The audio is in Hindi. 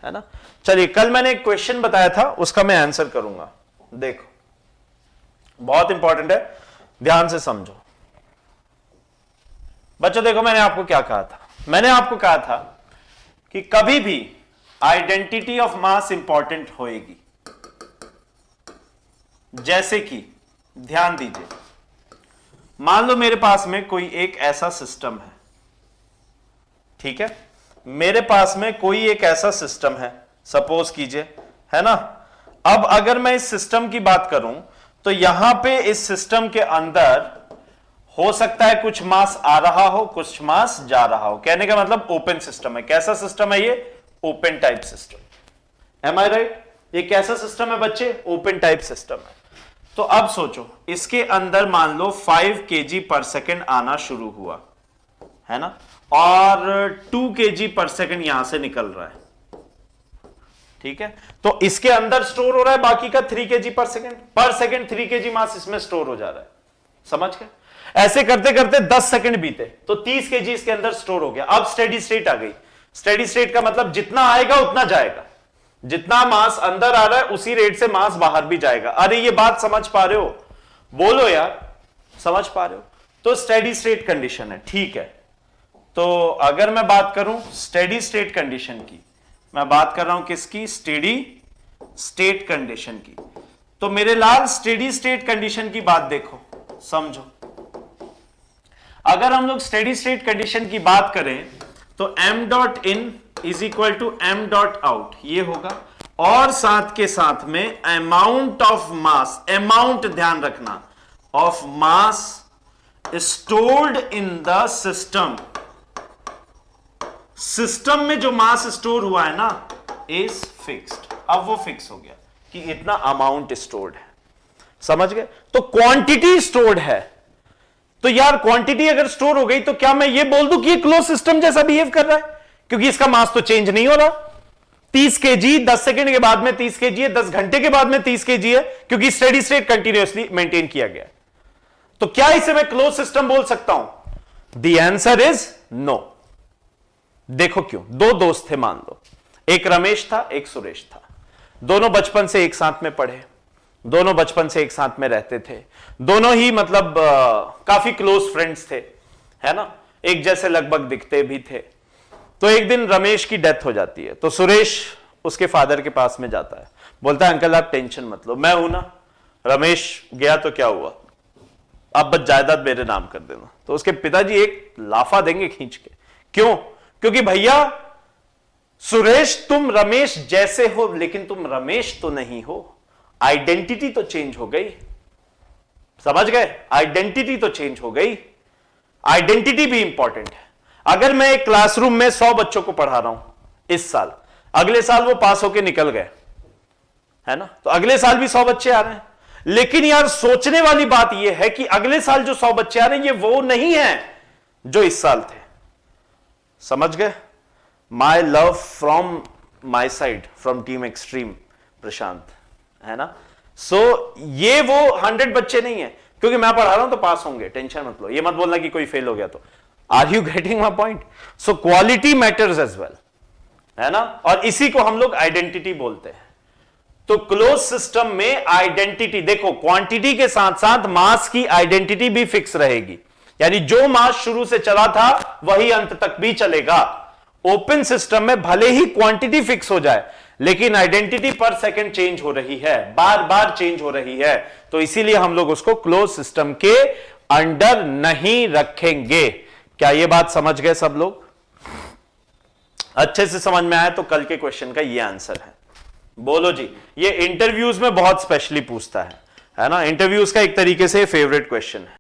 है ना। चलिए, कल मैंने एक क्वेश्चन बताया था, उसका मैं आंसर करूंगा। देखो, बहुत इंपॉर्टेंट है, ध्यान से समझो बच्चों। देखो, मैंने आपको क्या कहा था, मैंने आपको कहा था कि कभी भी आइडेंटिटी ऑफ मास इंपॉर्टेंट होएगी। जैसे कि ध्यान दीजिए, मान लो मेरे पास में कोई एक ऐसा सिस्टम है, ठीक है, मेरे पास में कोई एक ऐसा सिस्टम है, सपोज कीजिए, है ना। अब अगर मैं इस सिस्टम की बात करूं तो यहां पे इस सिस्टम के अंदर हो सकता है कुछ मास आ रहा हो, कुछ मास जा रहा हो। कहने का मतलब ओपन सिस्टम है। कैसा सिस्टम है ये? Open type system. एम आई राइट? ये कैसा सिस्टम है बच्चे? ओपन टाइप सिस्टम है। तो अब सोचो, इसके अंदर मान लो 5 kg पर सेकेंड आना शुरू हुआ, है ना, और 2 kg पर सेकेंड यहां से निकल रहा है, ठीक है। तो इसके अंदर स्टोर हो रहा है बाकी का 3 kg पर सेकेंड 3 kg मास इसमें स्टोर हो जा रहा है। समझ गए? ऐसे करते करते 10 सेकंड बीते तो 30 kg इसके अंदर स्टोर हो गया। अब स्टेडी स्टेट आ गई। स्टेडी स्टेट का मतलब जितना आएगा उतना जाएगा, जितना मास अंदर आ रहा है उसी रेट से मास बाहर भी जाएगा। अरे ये बात समझ पा रहे हो? बोलो यार, समझ पा रहे हो? तो स्टेडी स्टेट कंडीशन है, ठीक है। तो अगर मैं बात करूं स्टेडी स्टेट कंडीशन की, मैं बात कर रहा हूं किसकी? स्टेडी स्टेट कंडीशन की। तो मेरे लाल स्टेडी स्टेट कंडीशन की बात देखो, समझो। अगर हम लोग स्टेडी स्टेट कंडीशन की बात करें तो m dot in is equal to m dot out, ये होगा। और साथ के साथ में अमाउंट ऑफ मास, अमाउंट ध्यान रखना, of mass stored in the system. System में जो मास स्टोर हुआ है ना, इज फिक्स्ड। अब वो फिक्स हो गया कि इतना अमाउंट स्टोर्ड है। समझ गए? तो क्वांटिटी स्टोर्ड है। तो यार क्वांटिटी अगर स्टोर हो गई तो क्या मैं ये बोल दूं कि ये क्लोज सिस्टम जैसा बिहेव कर रहा है? क्योंकि इसका मास तो चेंज नहीं हो रहा। 30 kg 10 सेकंड के बाद में 30 kg है, 10 घंटे के बाद में 30 kg है, क्योंकि स्टेडी स्टेट कंटिन्यूअसली मेंटेन किया गया। तो क्या इसे मैं क्लोज सिस्टम बोल सकता हूं? The answer is no. देखो क्यों? दो दोस्त थे मान लो, एक रमेश था, एक सुरेश था। दोनों बचपन से एक साथ में पढ़े, दोनों बचपन से एक साथ में रहते थे, दोनों ही मतलब काफी क्लोज फ्रेंड्स थे, है ना, एक जैसे लगभग दिखते भी थे। तो एक दिन रमेश की डेथ हो जाती है, तो सुरेश उसके फादर के पास में जाता है, बोलता है अंकल आप टेंशन मत लो, मैं हूं ना। रमेश गया तो क्या हुआ, अब बस जायदाद मेरे नाम कर देना। तो उसके पिताजी एक लाफा देंगे खींच के। क्यों? क्योंकि भैया सुरेश तुम रमेश जैसे हो, लेकिन तुम रमेश तो नहीं हो, आइडेंटिटी तो चेंज हो गई। समझ गए? आइडेंटिटी तो चेंज हो गई। आइडेंटिटी भी इंपॉर्टेंट है। अगर मैं एक क्लासरूम में 100 बच्चों को पढ़ा रहा हूं इस साल, अगले साल वो पास होके निकल गए, है ना, तो अगले साल भी 100 बच्चे आ रहे हैं। लेकिन यार सोचने वाली बात यह है कि अगले साल जो 100 बच्चे आ रहे हैं ये वो नहीं है जो इस साल थे। समझ गए? My love from my side, from team extreme Prashant, है ना। सो ये वो 100 बच्चे नहीं है, क्योंकि मैं पढ़ा रहा हूं तो पास होंगे, टेंशन मत लो। ये मत बोलना कि कोई फेल हो गया तो। Are you getting my point? So quality matters as well, है ना, और इसी को हम लोग आइडेंटिटी बोलते हैं। तो क्लोज सिस्टम में आइडेंटिटी देखो, क्वांटिटी के साथ साथ मास की आइडेंटिटी भी फिक्स रहेगी, यानी जो मास शुरू से चला था वही अंत तक भी चलेगा। ओपन सिस्टम में भले ही क्वांटिटी फिक्स हो जाए, लेकिन आइडेंटिटी पर सेकंड चेंज हो रही है, बार बार चेंज हो रही है। तो इसीलिए हम लोग उसको क्लोज सिस्टम के अंडर नहीं रखेंगे। क्या ये बात समझ गए सब लोग? अच्छे से समझ में आया तो कल के क्वेश्चन का ये आंसर है। बोलो जी। ये इंटरव्यूज में बहुत स्पेशली पूछता है ना, इंटरव्यूज का एक तरीके से फेवरेट क्वेश्चन है।